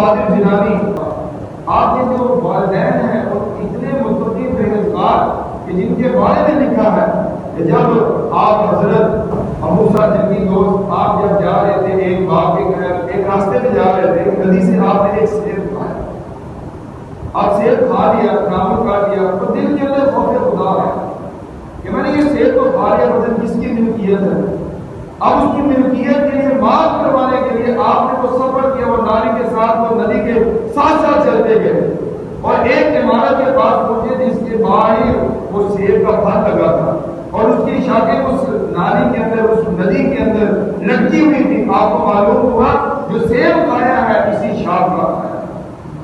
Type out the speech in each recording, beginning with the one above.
قادر جیلانی، آپ کے جو والدین ہیں وہ اتنے متقی پرہیزگار کہ جن کے بارے میں لکھا ہے کہ جب آپ حضرت ابو موسیٰ جن کی دوست آپ جب جا رہے تھے ایک باغ کے ایک راستے پہ جا رہے تھے، ندی سے آپ نے ایک سیب کھایا، آپ سیب کھا لیا، نامن کھا لیا، تو دل کے اندر خوف خدا ہے کہ میں نے یہ سیب کو کھا لیا، مطلب کس کی ملکیت ہے؟ اب اس کی ملکیت کے لیے معاف کروانے کے لیے آپ نے وہ سفر کیا، وہ نالی کے ساتھ وہ ندی کے ساتھ ساتھ چلتے گئے اور ایک عمارت کے پاس پہنچے جس کے باہر وہ سیب کا پھل لگا تھا اور اس کی شاخیں اس نالی کے اندر، اس ندی کے اندر لٹکی ہوئی تھی۔ آپ کو معلوم ہوا جو سیب کھایا ہے اسی شاخ کا کھایا۔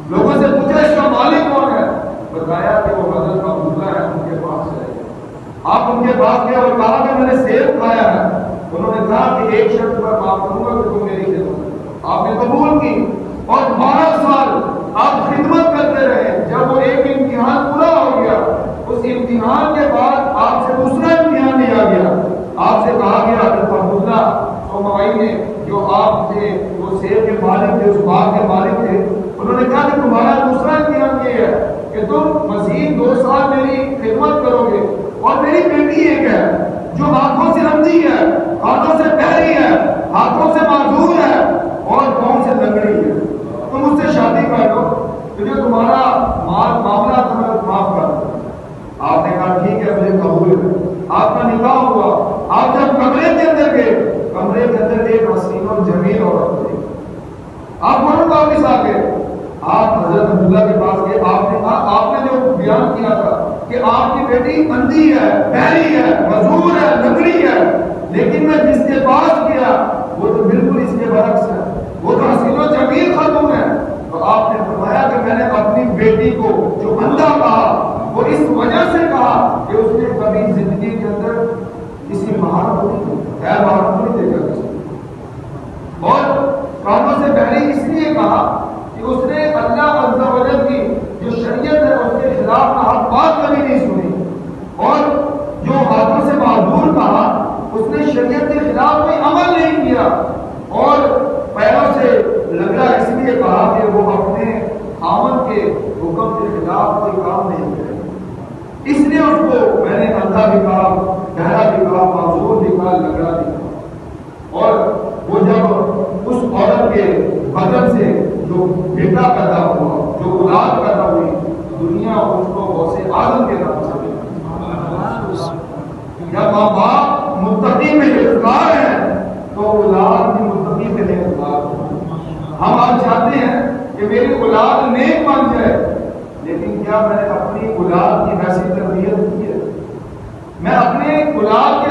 لوگوں سے پوچھا اس کا مالک کون ہے؟ بتایا کہ وہ حضرت عبداللہ ہے، ان کے پاس ہے۔ آپ ان کے پاس گئے اور کہا کہ میں نے سیب کھایا ہے۔ انہوں نے کہا کہ ایک شرط پر معاف کروں گا کہ تم میری خدمت۔ آپ نے قبول کی اور 12 سال آپ خدمت کرتے رہے۔ جب وہ ایک امتحان پورا ہو گیا، اس امتحان کے بعد آپ سے دوسرا امتحان لیا گیا۔ آپ سے کہا گیا حضرت عبداللہ صومعی نے، جو آپ تھے وہ سیب کے مالک تھے، اس باغ کے مالک تھے، انہوں نے کہا کہ تمہارا دوسرا امتحان یہ ہے کہ تم مزید 2 سال میری خدمت کرو گے اور میری بیٹی ایک ہے جو آنکھوں سے اندھی ہے، ہاتھوں سے بہری ہے، ہاتھوں سے معذور ہے اور پاؤں سے لنگڑی ہے، تم اس سے شادی کر لو تو جو تمہارا معاملہ تمہیں معاف کر دو۔ آپ نے کہا ٹھیک ہے، مجھے قبول ہے۔ آپ کا نکاح ہوا۔ آپ جب کمرے کے اندر گئے، کمرے کے اندر ایک حسین اور جمیل عورت تھی۔ آپ فوراً واپس آ گئے، آپ حضرت عبداللہ کے پاس گئے۔ آپ نے کہا آپ نے جو بیان کیا تھا کہ آپ کی بیٹی اندھی ہے، بہری ہے، معذور ہے، لنگڑی ہے، لیکن میں جس کے پاس گیا وہ تو بالکل اس کے برعکس ہے، وہ تو حسین و جمیل خاتون ہے۔ تو آپ نے فرمایا کہ میں نے اپنی بیٹی کو جو اندھا کہا وہ اس وجہ سے کہا کہ اس نے کبھی زندگی کے اندر کسی مہارت کو غیر مہارت کو نہیں دیکھا کسی، اور کانوں سے بہری اس لیے کہا کہ اس نے اللہ عز و جل کی جو شریعت ہے اس کے خلاف کا حق بات کبھی نہیں سنی، اور جو ہاتھوں سے معذور کہا اس نے شریعت کے خلاف کوئی عمل نہیں کیا، اور پیروں سے لگا اس لیے کہا کہ وہ اپنے خاوند کے حکم کے خلاف کوئی کام نہیں کرے، اس لیے اس کو میں نے اندھا بھی کہا، بہرا بھی کہا، معذور بھی کہا، لگڑا بھی کہا۔ اور وہ جب اس عورت کے بدن سے جو بیٹا پیدا ہوا، جو اولاد پیدا ہوئی، دنیا اس کو غوث اعظم کے نام سے جب ماں باپ متقی میں گرفتار ہیں تو اولاد بھی متقی میں گرفتار ہو۔ ہم آج چاہتے ہیں کہ میری اولاد نیک بن جائے، لیکن کیا میں نے اپنی اولاد کی ویسی تربیت کی ہے؟ میں اپنے اولاد کے